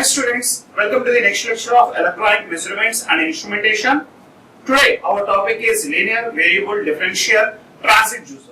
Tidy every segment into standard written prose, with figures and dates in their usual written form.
Hi students, welcome to the next lecture of electronic measurements and instrumentation. Today our topic is linear variable differential transducer.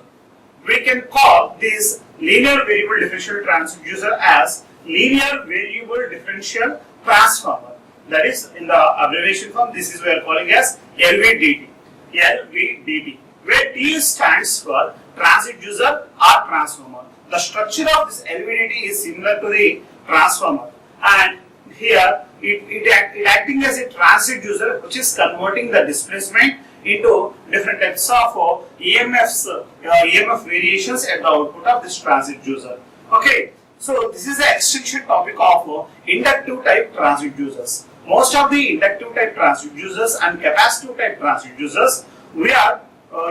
We can call this linear variable differential transducer as linear variable differential transformer. That is, in the abbreviation form, this is we are calling as LVDT. LVDT, where T stands for transducer or transformer. The structure of this LVDT is similar to the transformer, and here it acting as a transducer, which is converting the displacement into different types of EMF variations at the output of this transducer. Okay, so this is the extension topic of inductive type transducers. Most of the inductive type transducers and capacitive type transducers we are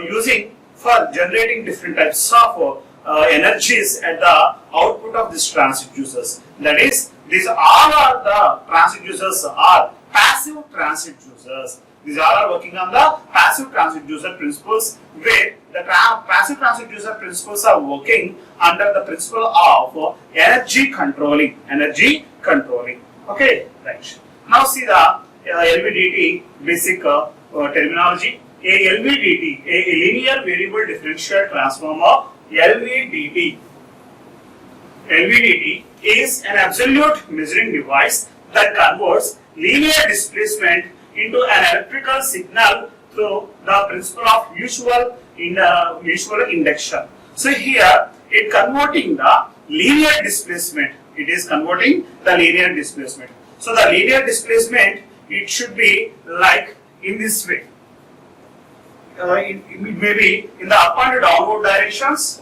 using for generating different types of energies at the output of these transducers. That is, these all are the transducers are passive transducers. These all are working on the passive transducer principles, where the passive transducer principles are working under the principle of energy controlling. Okay, right. Now see the LVDT basic terminology. A LVDT, a linear variable differential transformer, LVDT is an absolute measuring device that converts linear displacement into an electrical signal through the principle of mutual induction. So here it converting the linear displacement. It is converting the linear displacement. So the linear displacement, it should be like in this way. It may be in the up and downward directions,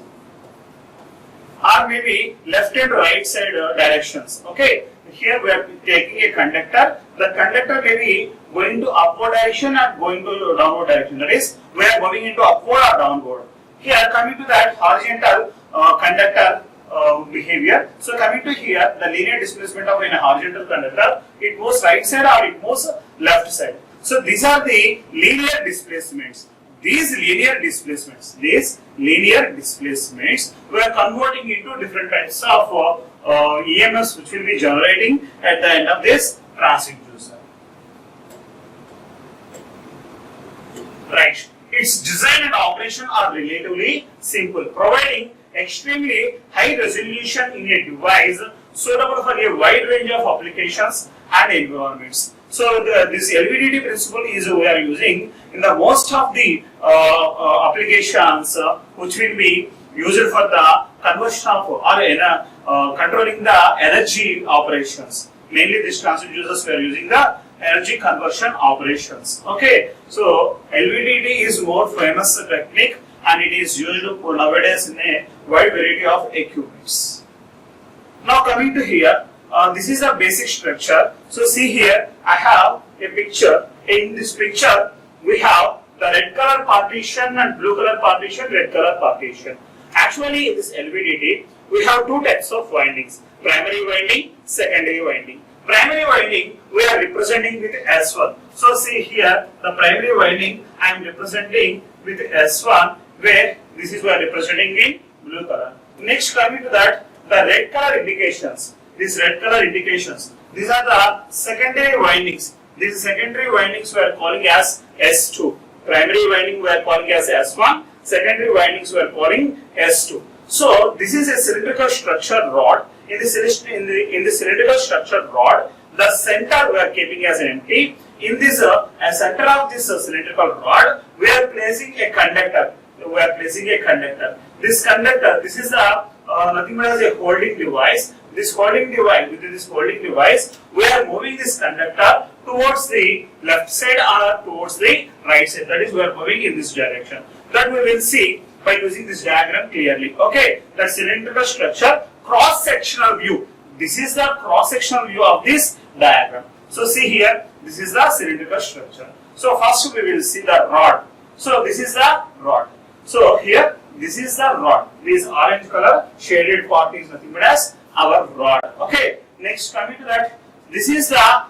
or maybe left and right side directions. Okay, here we are taking a conductor. The conductor may be going to upward direction and going to downward direction. That is, we are moving into upward or downward. Here, coming to that horizontal conductor behavior. So coming to here, the linear displacement of a horizontal conductor, it moves right side or it moves left side. So these are the linear displacements. These linear displacements, we are converting into different types of EMFs, which will be generating at the end of this transducer. Right. Its design and operation are relatively simple, providing extremely high resolution in a device suitable for a wide range of applications and environments. So this LVDT principle is we are using in the most of the applications which will be used for the conversion of or controlling the energy operations. Mainly these transducers we are using the energy conversion operations. Okay, so LVDT is more famous technique and it is used nowadays in a wide variety of equipments. Now coming to here. This is a basic structure. So see here, I have a picture. In this picture, we have the red color partition and blue color partition, red color partition. Actually, in this LVDT, we have two types of windings: primary winding, secondary winding. Primary winding we are representing with S1. So see here, the primary winding I am representing with S1, where this is we are representing in blue color. Next, coming to that, the red color indications. These red color indications, these are the secondary windings. These secondary windings we are calling as S2. Primary winding we are calling as S1. Secondary windings we are calling S2. So this is a cylindrical structure rod. In the cylindrical structure rod, the center we are keeping as empty. In this center of this cylindrical rod, we are placing a conductor. This conductor, this is nothing but as a holding device. Within this holding device, we are moving this conductor towards the left side or towards the right side. That is, we are moving in this direction. That we will see by using this diagram clearly. Okay, the cylindrical structure cross-sectional view. This is the cross-sectional view of this diagram. So see here, this is the cylindrical structure. So first we will see the rod. So this is the rod. So here, this is the rod. This orange color shaded part is nothing but as our rod. Okay. Next, coming to that, this is the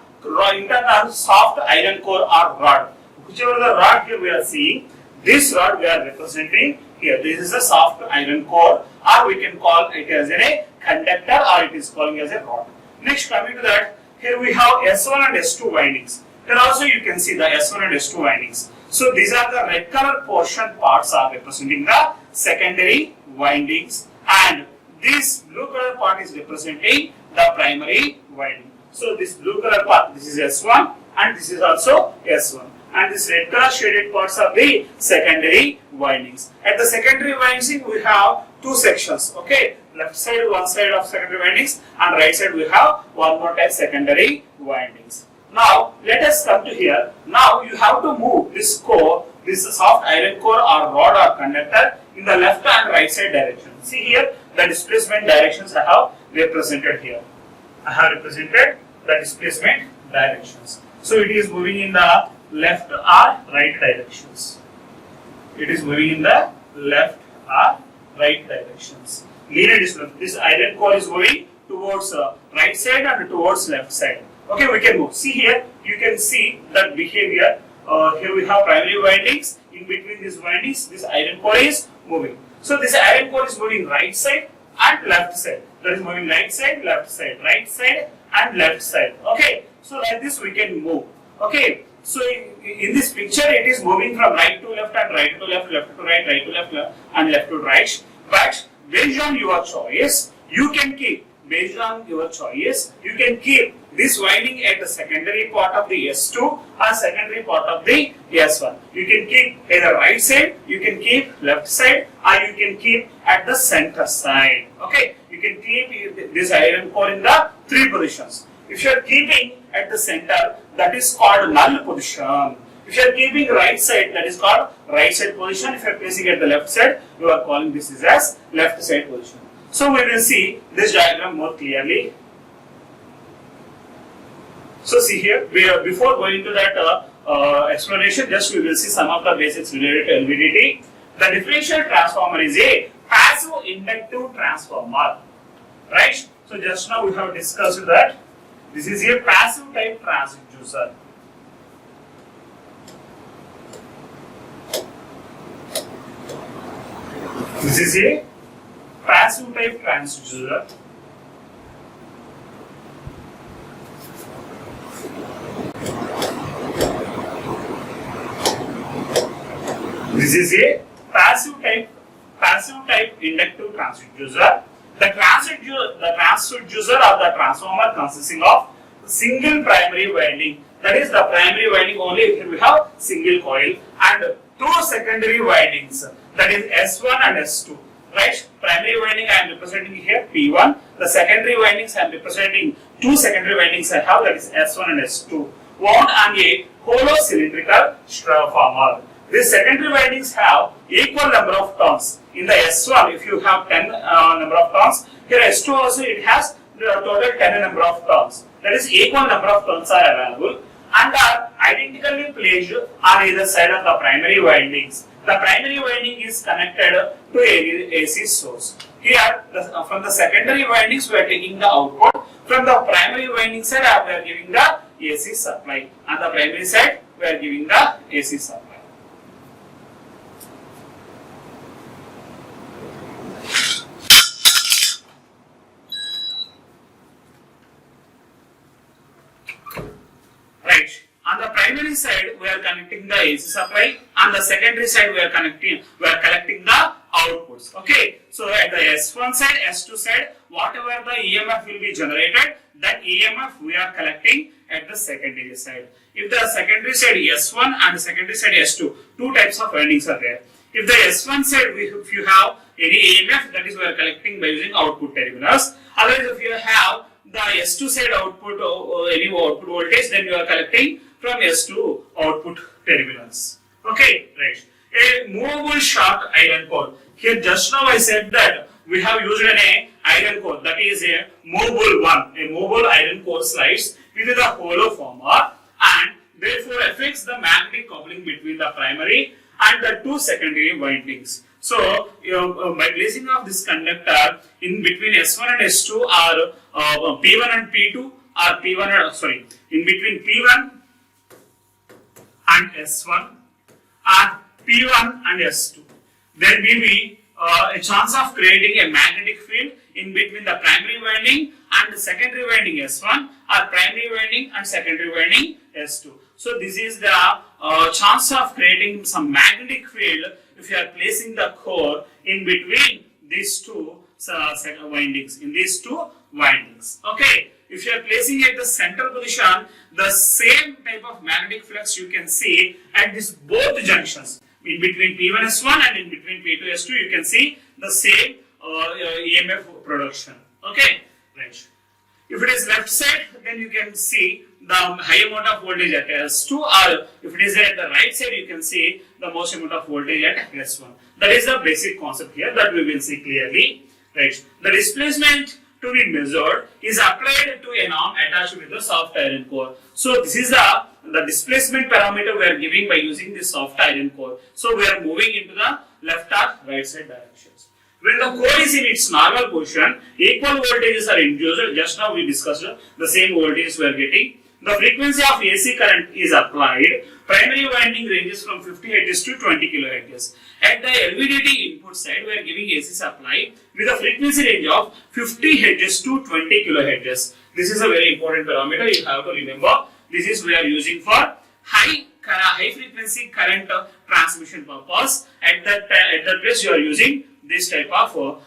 internal soft iron core or rod. Whichever the rod here we are seeing, this rod we are representing here. This is a soft iron core, or we can call it as a conductor, or it is calling as a rod. Next, coming to that, here we have S1 and S2 windings. Here also you can see the S1 and S2 windings. So these are the red color portion parts are representing the secondary windings, and this blue color part is representing the primary winding. So this blue color part, this is S1 and this is also S1, and this red color shaded parts are the secondary windings. At the secondary winding we have two sections, okay, left side one side of secondary windings and right side we have one more type secondary windings. Now let us come to here. Now you have to move this core, this soft iron core or rod or conductor in the left and right side direction. See here the displacement directions I have represented here. I have represented the displacement directions. So it is moving in the left or right directions. It is moving in the left or right directions. Linear displacement. This iron core is moving towards right side and towards left side. Okay, we can move. See here, you can see that behavior. Here we have primary windings. In between these windings, this iron core is moving. So this iron core is moving right side and left side. That is moving right side, right side and left side. Okay, so like this we can move. Okay, so in this picture it is moving from right to left and right to left, left to right, right to left, and left to right. But based on your choice, you can keep. Based on your choice, you can keep this winding at the secondary part of the S2 or secondary part of the S1. You can keep either right side, you can keep left side, or you can keep at the center side. Okay, you can keep this iron core in the three positions. If you are keeping at the center, that is called null position. If you are keeping right side, that is called right side position. If you are placing at the left side, you are calling this as left side position. So we will see this diagram more clearly. So see here, before going to that explanation, just we will see some of the basics related to LVDT. The differential transformer is a passive inductive transformer, right? So just now we have discussed that this is a passive type transducer. This is a passive type transducer. This is a passive type inductive transducer. The transducer or the transformer consisting of single primary winding. That is the primary winding only. Here we have single coil and two secondary windings. That is S1 and S2. Right? Primary winding I am representing here P1. The secondary windings I am representing two secondary windings I have, that is S1 and S2. Wound on a hollow cylindrical transformer. These secondary windings have equal number of turns. In the S1, if you have 10 number of turns, here S2 also it has total 10 number of turns. That is equal number of turns are available and are identically placed on either side of the primary windings. The primary winding is connected to AC source. Here, from the secondary windings, we are taking the output. From the primary winding side, we are giving the AC supply. On the primary side, we are giving the AC supply. Right. On the primary side, we are connecting the AC supply. On the secondary side, we are collecting the outputs. Okay. So at the S1 side, S2 side, whatever the EMF will be generated, that EMF we are collecting at the secondary side. If the secondary side S1 and the secondary side S2, two types of windings are there. If the S1 side, if you have any EMF, that is we are collecting by using output terminals. Otherwise, if you have the S2 side output or any output voltage, then you are collecting from S2 output terminals. Okay, right. A movable short iron core. Here just now I said that we have used an iron core, that is a movable one. A movable iron core slides into the hollow former and therefore affects the magnetic coupling between the primary and the two secondary windings. So, by placing of this conductor in between S1 and S2 or P1 and P2 or in between P1 and S1 or P1 and S2, there will be a chance of creating a magnetic field in between the primary winding and the secondary winding S1, or primary winding and secondary winding S2. So this is the chance of creating some magnetic field if you are placing the core in between these two windings, in these two windings. Okay, if you are placing at the center position, the same type of magnetic flux you can see at these both junctions. In between P1S1 and in between P2S2, you can see the same EMF production. Okay, right. If it is left side, then you can see the high amount of voltage at S2, or if it is at the right side, you can see the most amount of voltage at S1. That is the basic concept here that we will see clearly. Right. The displacement to be measured is applied to an arm attached with the soft iron core. So this is the displacement parameter we are giving by using this soft iron core. So we are moving into the left or right side directions. When the core is in its normal position, equal voltages are induced. Just now we discussed the same voltages we are getting. The frequency of AC current is applied. Primary winding ranges from 50 Hz to 20 kHz. At the LVDT input side, we are giving AC supply with a frequency range of 50 Hz to 20 kHz. This is a very important parameter you have to remember. This is we are using for high frequency current transmission purpose. At that place, you are using this type of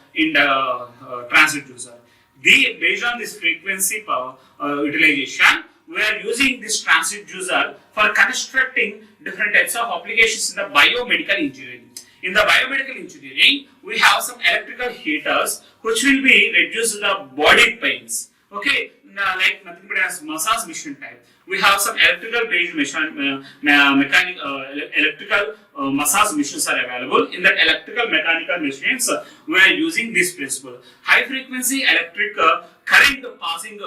transducer. Based on this frequency power utilization, we are using this transducer for constructing different types of applications in the biomedical engineering. In the biomedical engineering, we have some electrical heaters which will be reduce the body pains. Okay, like nothing but as massage machine type. We have some electrical based electrical massage machines are available. In that electrical mechanical machines, we are using this principle. High frequency electric current passing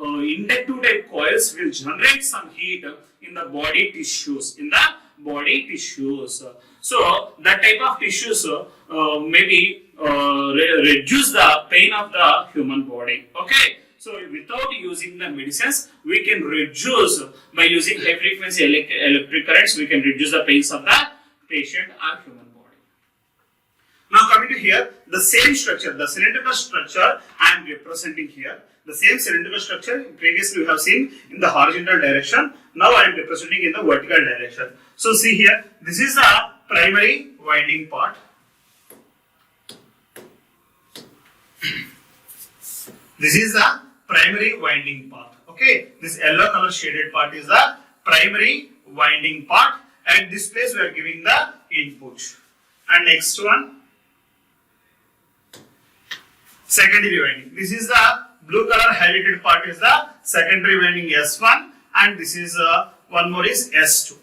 inductive type coils will generate some heat in the body tissues. So that type of tissues maybe reduce the pain of the human body. Okay. So without using the medicines, we can reduce by using high frequency electric currents. We can reduce the pains of the patient or human body. Now coming to here, the same structure, the cylindrical structure I am representing here. The same cylindrical structure previously we have seen in the horizontal direction. Now I am representing in the vertical direction. So see here, this is the primary winding part. This is the primary winding part. Okay, this yellow color shaded part is the primary winding part. At this place we are giving the input. And next one, secondary winding. This is the blue color highlighted part is the secondary winding S1, and this is one more is S2.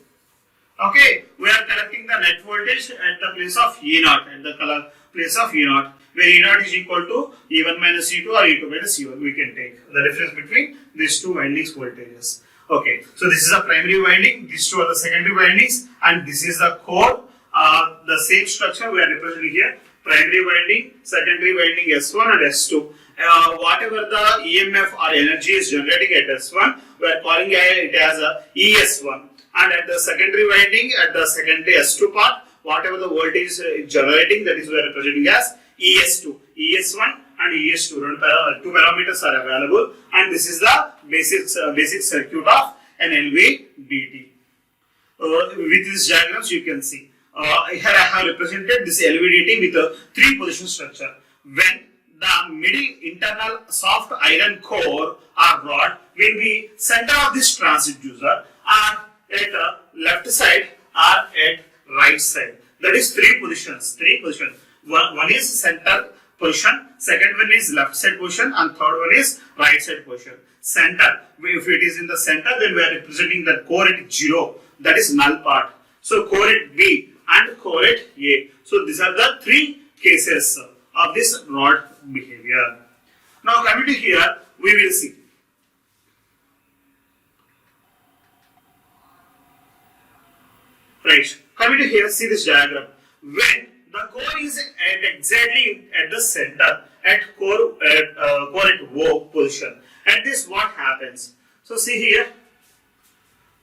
Okay, we are collecting the net voltage at the place of E0, at the place of E0, where E0 is equal to E1 minus E2 or E2 minus E1. We can take the difference between these two windings voltages. Okay, so this is the primary winding, these two are the secondary windings, and this is the core. The same structure we are representing here: primary winding, secondary winding S1 and S2. Whatever the EMF or energy is generating at S1, we are calling it as a ES1. And at the secondary winding, at the secondary S2 part, whatever the voltage is generating, that is we are representing as ES2. ES1 and ES2, two parameters are available, and this is the basic circuit of an LVDT. With these diagrams you can see. Here I have represented this LVDT with a 3-position structure. When the middle internal soft iron core or rod will be center of this transducer, or at left side or at right side. That is 3 positions. One is center position, second one is left side position, and third one is right side position. Center, if it is in the center, then we are representing the core at 0, that is null part. So core at B and core at A. So these are the 3 cases of this rod behavior. Now coming to here, we will see. Right, coming to here, see this diagram. When the core is exactly at the center, at core at O position, at this what happens? So see here,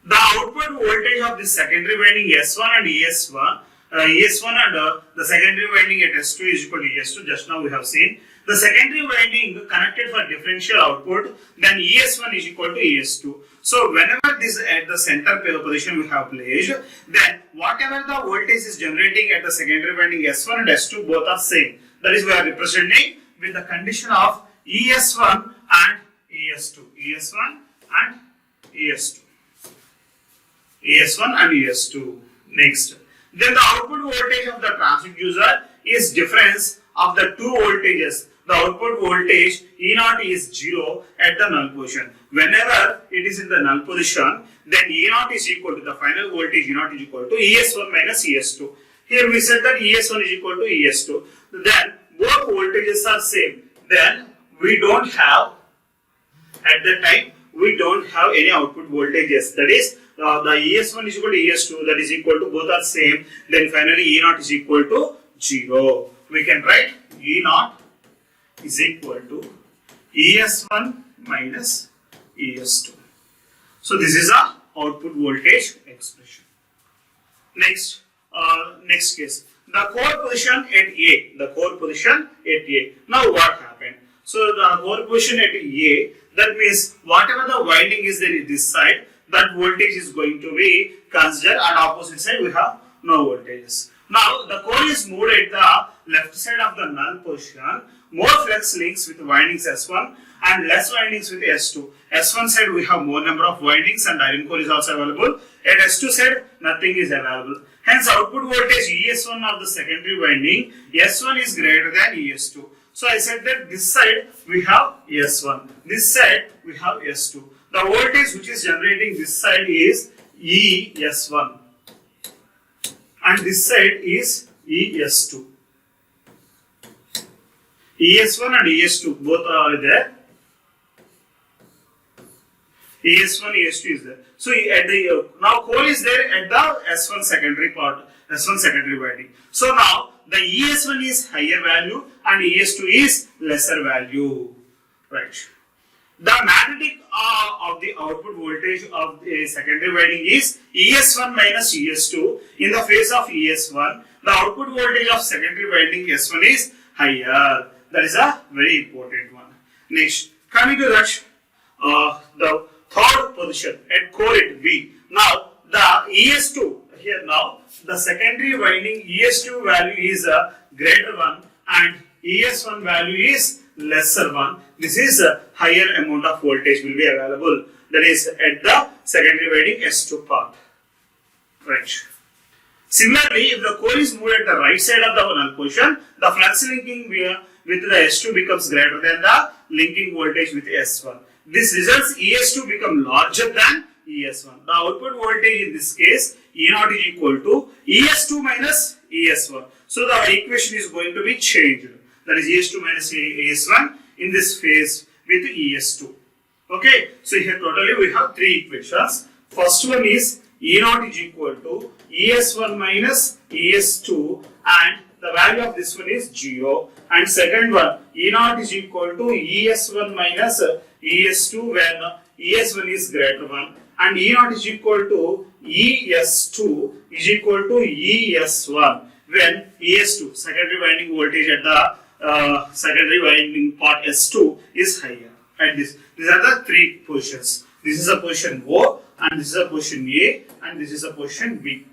the output voltage of the secondary winding S1 and ES1 ES1 and the secondary winding at S2 is equal to ES2. Just now we have seen the secondary winding connected for differential output, then ES1 is equal to ES2. So whenever this at the center position we have placed, then whatever the voltage is generating at the secondary winding S1 and S2 both are same. That is we are representing with the condition of ES1 and ES2. ES1 and ES2. ES1 and ES2. Next. Then the output voltage of the transducer is difference of the two voltages. The output voltage E0 is 0 at the null position. Whenever it is in the null position, then E0 is equal to the final voltage E0 is equal to ES1 minus ES2. Here we said that ES1 is equal to ES2. Then both voltages are same. Then we don't have, at that time, we don't have any output voltages. That is, the ES1 is equal to ES2, that is equal to both are same. Then finally E0 is equal to 0. We can write E0 is equal to ES1 minus ES2. So this is a output voltage expression. Next, next case, the core position at A. The core position at A. Now what happened? So the core position at A, that means whatever the winding is there in this side, that voltage is going to be considered, and opposite side we have no voltages. Now the core is moved at the left side of the null position. More flex links with windings S1 and less windings with S2. S1 side we have more number of windings and iron core is also available. At S2 side nothing is available. Hence output voltage ES1 of the secondary winding, S1 is greater than ES2. So I said that this side we have S1, this side we have S2. The voltage which is generating this side is ES1 and this side is ES2. ES1 and ES2 both are there. ES1, ES2 is there. So at the now core is there at the S1 secondary part, S1 secondary winding. So now the ES1 is higher value and ES2 is lesser value. Right. The magnetic of the output voltage of the secondary winding is ES1 minus ES2. In the face of ES1, the output voltage of secondary winding S1 is higher. That is a very important one. Next, coming to that, the third position at core at B. Now, the ES2, here now, the secondary winding ES2 value is a greater one and ES1 value is lesser one. This is a higher amount of voltage will be available. That is at the secondary winding S2 part. Right. Similarly, if the core is moved at the right side of the null position, the flux linking with the S2 becomes greater than the linking voltage with S1. This results ES2 become larger than ES1. The output voltage in this case E0 is equal to ES2 minus ES1. So the equation is going to be changed. That is ES2 minus ES1 in this phase with ES2. Okay, so here totally we have three equations. First one is E0 is equal to ES1 minus ES2 and the value of this one is 0. And second one, E0 is equal to ES1 minus ES2 when ES1 is greater one. And E0 is equal to ES2 is equal to ES1 when ES2, secondary winding voltage at the secondary winding part S2 is higher. And these are the three positions. This is a position O and this is a position A and this is a position B.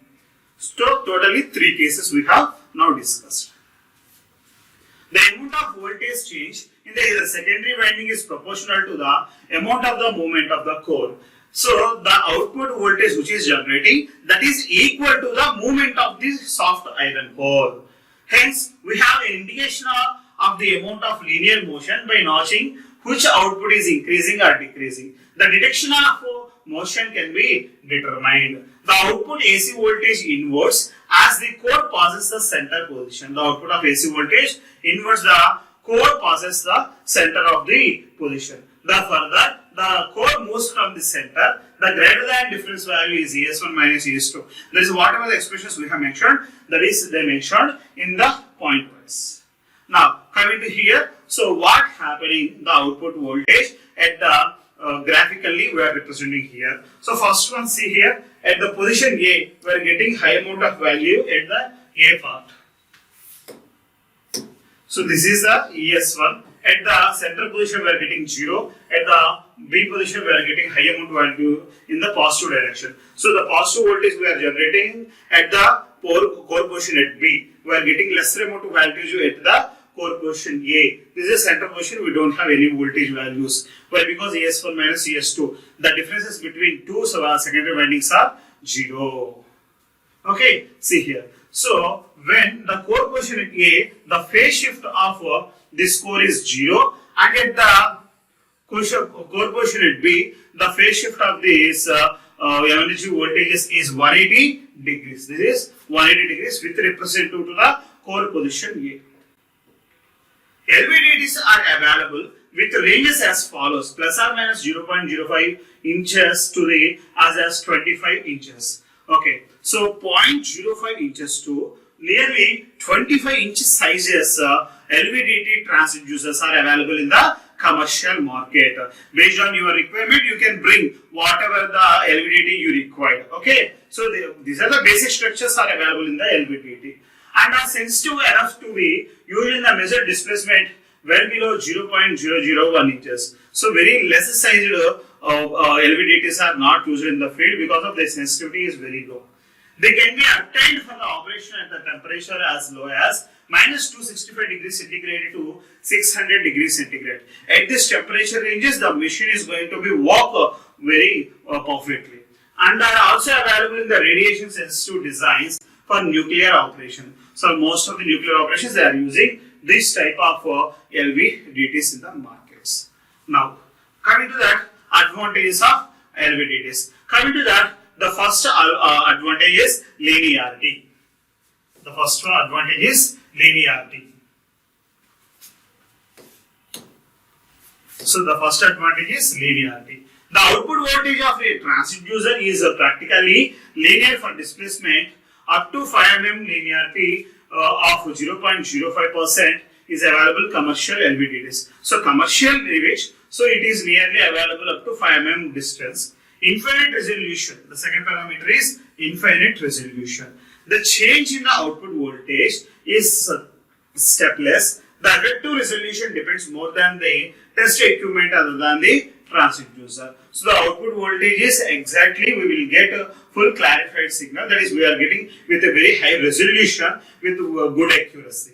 So totally three cases we have now discussed. The amount of voltage change in the secondary winding is proportional to the amount of the movement of the core. So the output voltage which is generating, that is equal to the movement of the soft iron core. Hence, we have an indication of the amount of linear motion by notching which output is increasing or decreasing. The direction of motion can be determined. The output AC voltage inverts as the core passes the center position. The output of AC voltage inverts the core passes the center of the position. The further the core moves from the center, the greater than difference value is ES1 minus ES2. That is whatever the expressions we have mentioned, that is they mentioned in the pointwise. Now coming to here, so what happening the output voltage at the graphically we are representing here. So first one, see here at the position A we are getting high amount of value at the A part. So this is the ES1. At the center position we are getting 0. At the B position we are getting high amount value in the positive direction. So the positive voltage we are generating at the core position at B. We are getting lesser amount of voltage at the core position A. This is center position, we don't have any voltage values. Why? Because ES1 minus ES2. The differences between two secondary windings are 0. Okay, see here. So when the core position at A, the phase shift of this core is 0, and at the core position at B, the phase shift of this energy voltage is 180 degrees. This is 180 degrees with representative to the core position A. LVDTs are available with ranges as follows: plus or minus 0.05 inches to the as 25 inches. Okay, so 0.05 inches to nearly 25 inch sizes LVDT transducers are available in the commercial market. Based on your requirement, you can bring whatever the LVDT you require. Okay, so these are the basic structures are available in the LVDT and are sensitive enough to be used in the measured displacement well below 0.001 inches. So very less sized LVDTs are not used in the field because of their sensitivity is very low. They can be obtained for the operation at the temperature as low as minus 265 degrees centigrade to 600 degrees centigrade. At this temperature ranges, the machine is going to be work very perfectly. And are also available in the radiation sensitive designs for nuclear operation. So most of the nuclear operations they are using this type of LVDTs in the markets. Now coming to that, advantages of LVDTs. Coming to that, the first advantage is linearity. The first one advantage is linearity. So the first advantage is linearity. The output voltage of a transducer is practically linear for displacement up to 5 mm linearity of 0.05% is available commercial LVDTs. So commercial which, so it is nearly available up to 5 mm distance. Infinite resolution. The second parameter is infinite resolution. The change in the output voltage is stepless. The effective resolution depends more than the test equipment other than the transducer. So the output voltage is exactly, we will get a full clarified signal, that is we are getting with a very high resolution with good accuracy.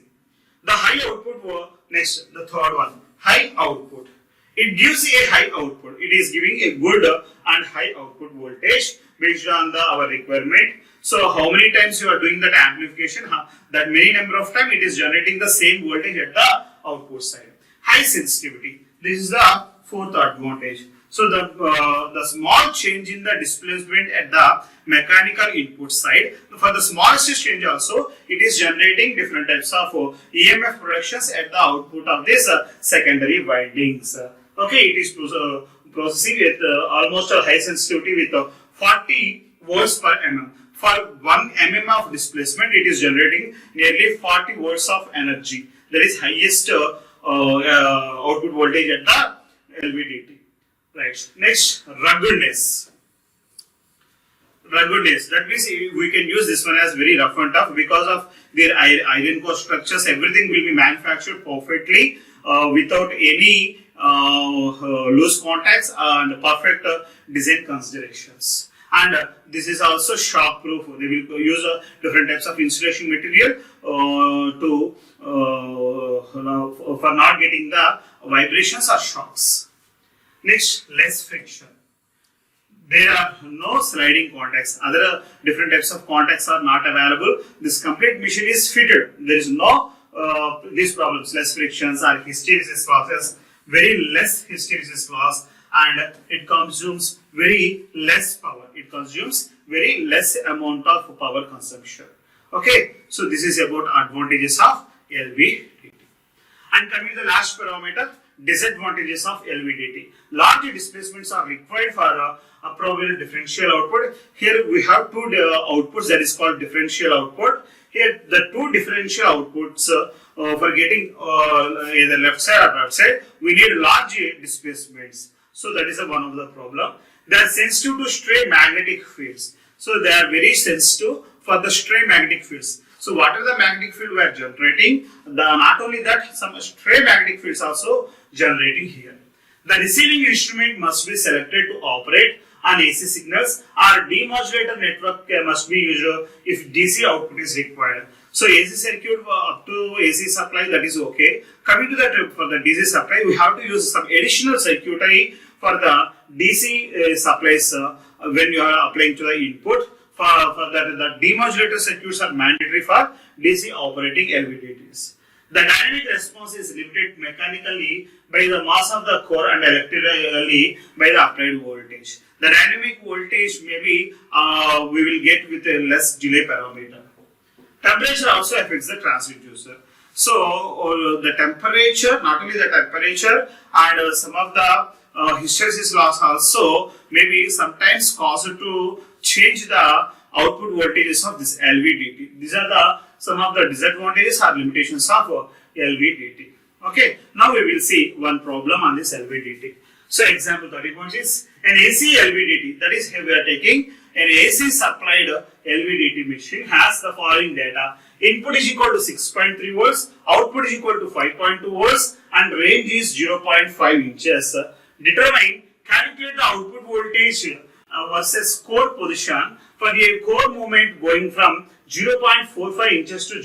The high output, next the third one, high output. It gives a high output. It is giving a good and high output voltage based on our requirement. So how many times you are doing that amplification, that many number of times it is generating the same voltage at the output side. High sensitivity. This is the fourth advantage. So the small change in the displacement at the mechanical input side, for the smallest change also, it is generating different types of EMF productions at the output of this secondary windings. Okay, it is processing with almost a high sensitivity with 40 volts per mm. For 1 mm of displacement, it is generating nearly 40 volts of energy. That is highest output voltage at the LVDT. Right. Next, ruggedness. Ruggedness. That means we can use this one as very rough and tough because of their iron core structures. Everything will be manufactured perfectly without any loose contacts and perfect design considerations. And this is also shock proof. They will use different types of insulation material for not getting the vibrations or shocks. Next, less friction. There are no sliding contacts. Other different types of contacts are not available. This complete machine is fitted. There is no these problems, less frictions or hysteresis losses, very less hysteresis loss, and it consumes very less power. It consumes very less amount of power consumption. Okay, so this is about advantages of LVDT. And coming to the last parameter, disadvantages of LVDT. Large displacements are required for approvable differential output. Here we have two outputs, that is called differential output. Here the two differential outputs for getting either left side or right side, we need large displacements. So that is one of the problem. They are sensitive to stray magnetic fields. So they are very sensitive for the stray magnetic fields. So whatever the magnetic field we are generating, not only that, some stray magnetic fields also generating here. The receiving instrument must be selected to operate on AC signals, or demodulator network must be used if DC output is required. So AC circuit up to AC supply, that is okay. Coming to that, for the DC supply, we have to use some additional circuitry for the DC supplies when you are applying to the input. For that, the demodulator circuits are mandatory for DC operating LVDTs. The dynamic response is limited mechanically by the mass of the core and electrically by the applied voltage. The dynamic voltage maybe we will get with a less delay parameter. Temperature also affects the transducer. So the temperature, not only the temperature, and some of the hysteresis loss also maybe sometimes cause to change the output voltages of this LVDT. These are the some of the disadvantages or limitations of LVDT. Okay, now we will see one problem on this LVDT. So example 30 is an AC LVDT, that is here we are taking an AC supplied LVDT machine has the following data. Input is equal to 6.3 volts, output is equal to 5.2 volts, and range is 0.5 inches. Determine, calculate the output voltage versus core position for a core movement going from 0.45 inches to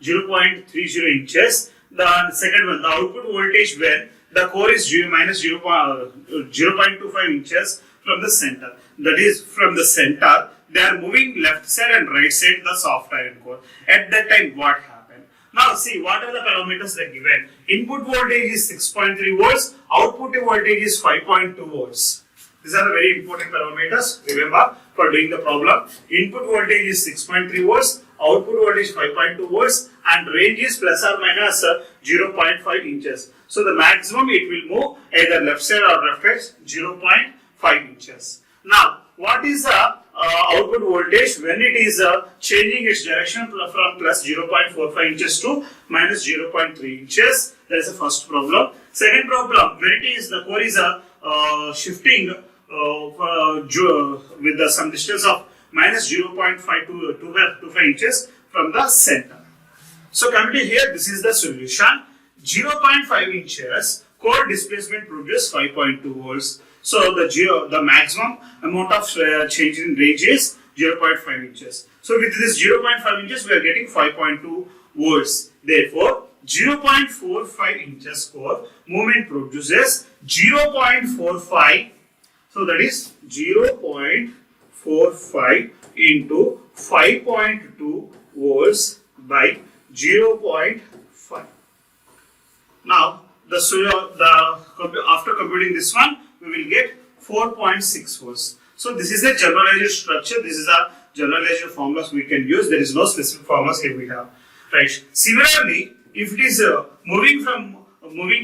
0.30 inches. The second one, the output voltage when the core is minus 0.25 inches from the center. That is, from the center, they are moving left side and right side the soft iron core. At that time, what happened? Now see, what are the parameters they are given? Input voltage is 6.3 volts, output voltage is 5.2 volts. These are the very important parameters, remember, for doing the problem. Input voltage is 6.3 volts, output voltage 5.2 volts, and range is plus or minus 0.5 inches. So the maximum it will move either left side or left side 0.5 inches. Now, what is the output voltage when it is changing its direction from plus 0.45 inches to minus 0.3 inches? That is the first problem. Second problem, when it is the core is shifting with some distance of minus 0.5 to 2.5 inches from the center. So coming to here, this is the solution. 0.5 inches core displacement produces 5.2 volts. So the maximum amount of change in range is 0.5 inches. So with this 0.5 inches, we are getting 5.2 volts. Therefore, 0.45 inches core movement produces 0.45. So that is 0.45 into 5.2 volts by 0.5. Now, after computing this one, we will get 4.6 volts. So this is a generalized structure. This is a generalized formulas we can use. There is no specific formulas here we have. Right. Similarly, if it is moving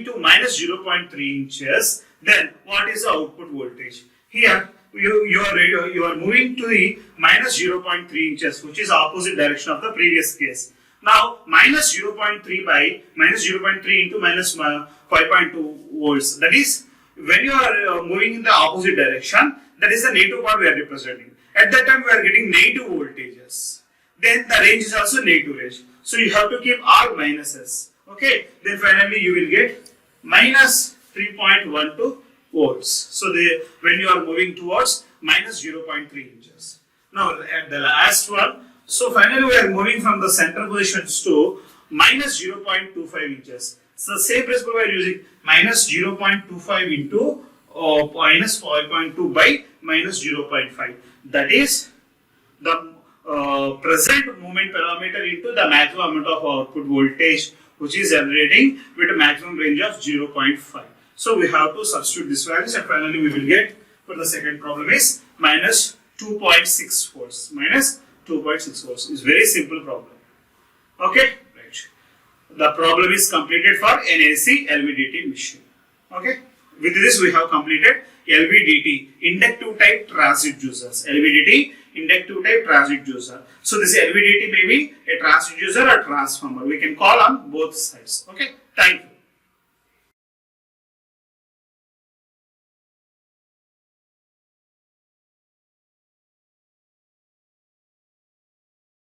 to minus 0.3 inches, then what is the output voltage? Here you are moving to the minus 0.3 inches, which is opposite direction of the previous case. Now minus 0.3 by minus 0.3 into minus 5.2 volts. That is, when you are moving in the opposite direction, that is the negative part we are representing. At that time we are getting negative voltages. Then the range is also negative range. So you have to keep all minuses. Okay. Then finally you will get minus 3.12 volts. So when you are moving towards minus 0.3 inches. Now at the last one. So finally we are moving from the center positions to minus 0.25 inches. So same principle we are using minus 0.25 into minus 5.2 by minus 0.5. That is the present movement parameter into the maximum amount of output voltage which is generating with a maximum range of 0.5. So we have to substitute this values and finally we will get for the second problem is minus 2.6 volts. Minus 2.6 volts. It's very simple problem. Okay, right. The problem is completed for NAC LVDT machine. Okay. With this we have completed LVDT, inductive type transducers. LVDT, inductive type transducer. So this LVDT may be a transducer or transformer. We can call on both sides. Okay. Thank you.